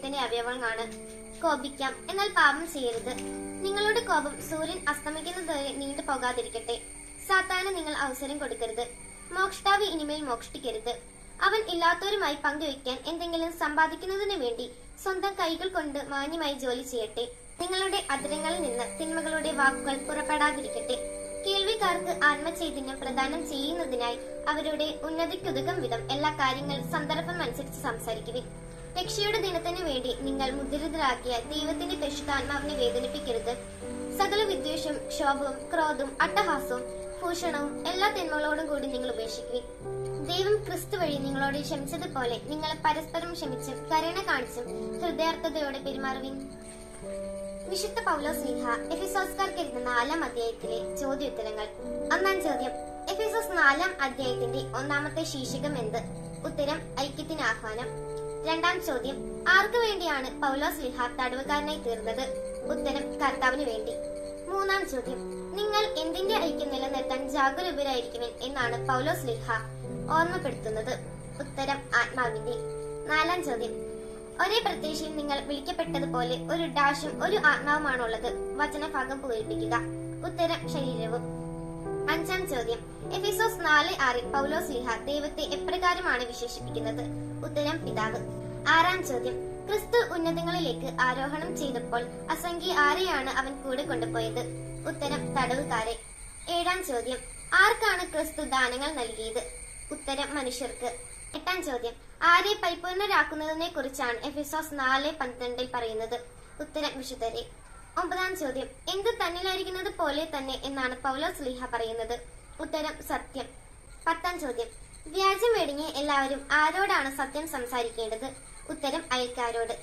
ഹൃദയത്തിന്റെ അവയവങ്ങളാണ്. കോപിക്കാം, എന്നാൽ പാപം ചെയ്യരുത്. നിങ്ങളുടെ കോപം സൂര്യൻ അസ്തമിക്കുന്നതുവരെ നീണ്ടു പോകാതിരിക്കട്ടെ. സാത്താന് നിങ്ങൾ അവസരം കൊടുക്കരുത്. മോഷ്ടാവി ഇനിമേൽ മോഷ്ടിക്കരുത്. അവൻ ഇല്ലാത്തവരുമായി പങ്കുവെക്കാൻ എന്തെങ്കിലും സമ്പാദിക്കുന്നതിനു വേണ്ടി സ്വന്തം കൈകൾ കൊണ്ട് മാന്യമായി ജോലി ചെയ്യട്ടെ. നിങ്ങളുടെ അധരങ്ങളിൽ നിന്ന് തിന്മകളുടെ വാക്കുകൾ പുറപ്പെടാതിരിക്കട്ടെ. കേൾവിക്കാർക്ക് ആത്മചൈതന്യം പ്രദാനം ചെയ്യുന്നതിനായി അവരുടെ ഉന്നതിക്കുതകം വിധം എല്ലാ കാര്യങ്ങളും സന്ദർഭം അനുസരിച്ച് സംസാരിക്കുവിൻ. രക്ഷയുടെ ദിനത്തിനു വേണ്ടി നിങ്ങൾ മുദ്രിതരാക്കിയ ദൈവത്തിന്റെ പരിശുദ്ധാത്മാവിനെ വേദനിപ്പിക്കരുത്. സകല വിദ്വേഷവും, ക്ഷോഭവും, ക്രോധവും, അട്ടഹാസവും, ഭൂഷണവും എല്ലാ തിന്മകളോടും കൂടി നിങ്ങൾ ഉപേക്ഷിക്കുവിൻ. ദൈവം ക്രിസ്തു വഴി നിങ്ങളോട് ക്ഷമിച്ചതുപോലെ നിങ്ങൾ പരസ്പരം ക്ഷമിച്ചും കരുണ കാണിച്ചും ഹൃദയാർത്ഥതയോടെ പെരുമാറുവിൻ. വിശുദ്ധ പൗലോസ്ലീഹ എഫെസോസ്കാർക്ക് എഴുതുന്ന 4-ാം അധ്യായത്തിലെ ചോദ്യോത്തരങ്ങൾ. 1-ാം ചോദ്യം, എഫെസോസ് 4-ാം അധ്യായത്തിന്റെ 1-ാമത്തെ ശീർഷകം എന്ത്? ഉത്തരം, ഐക്യത്തിന് ആഹ്വാനം. 2-ാം ചോദ്യം, ആർക്കു വേണ്ടിയാണ് പൗലോസ്ലീഹ തടവുകാരനായി തീർന്നത്? ഉത്തരം, കർത്താവിന് വേണ്ടി. 3-ാം ചോദ്യം, നിങ്ങൾ എന്തിന്റെ ഐക്യം നിലനിർത്താൻ ജാഗരൂകരായിരിക്കുവിൻ എന്നാണ് പൗലോസ്ലീഹ ഓർമ്മപ്പെടുത്തുന്നത്? ഉത്തരം, ആത്മാവിന്റെ. 4-ാം ചോദ്യം, ഒരേ പ്രത്യക്ഷയിൽ നിങ്ങൾ വിളിക്കപ്പെട്ടതുപോലെ ഒരു ഡാഷും ഒരു ആത്മാവുമാണുള്ളത്. വചനഭാഗം പൂരിപ്പിക്കുക. ഉത്തരം, ശരീരവും. 5-ാം ചോദ്യം, എഫെസോസ് 4:6 പൗലോസ്ലീഹ ദൈവത്തെ എപ്രകാരമാണ് വിശേഷിപ്പിക്കുന്നത്? ഉത്തരം, പിതാവ്. 6-ാം ചോദ്യം, ക്രിസ്തു ഉന്നതങ്ങളിലേക്ക് ആരോഹണം ചെയ്തപ്പോൾ അസംഖ്യ ആരെയാണ് അവൻ കൂടെ കൊണ്ടുപോയത്? ഉത്തരം, തടവുകാരെ. 7-ാം ചോദ്യം, ആർക്കാണ് ക്രിസ്തു ദാനങ്ങൾ നൽകിയത്? ഉത്തരം, മനുഷ്യർക്ക്. 8-ാം ചോദ്യം, ആരെ പരിപൂർണരാക്കുന്നതിനെ കുറിച്ചാണ് എഫെസോസ് 4:12 പറയുന്നത്? ഉത്തരം, വിശുദ്ധരെ. 9-ാം ചോദ്യം, എന്ത് തന്നിലായിരിക്കുന്നത് പോലെ തന്നെ എന്നാണ് പൗലോസ്ലീഹ പറയുന്നത്? ഉത്തരം, സത്യം. 10-ാം ചോദ്യം, വ്യാജം വെടിഞ്ഞ് എല്ലാവരും ആരോടാണ് സത്യം സംസാരിക്കേണ്ടത്? ഉത്തരം, അയൽക്കാരോട്.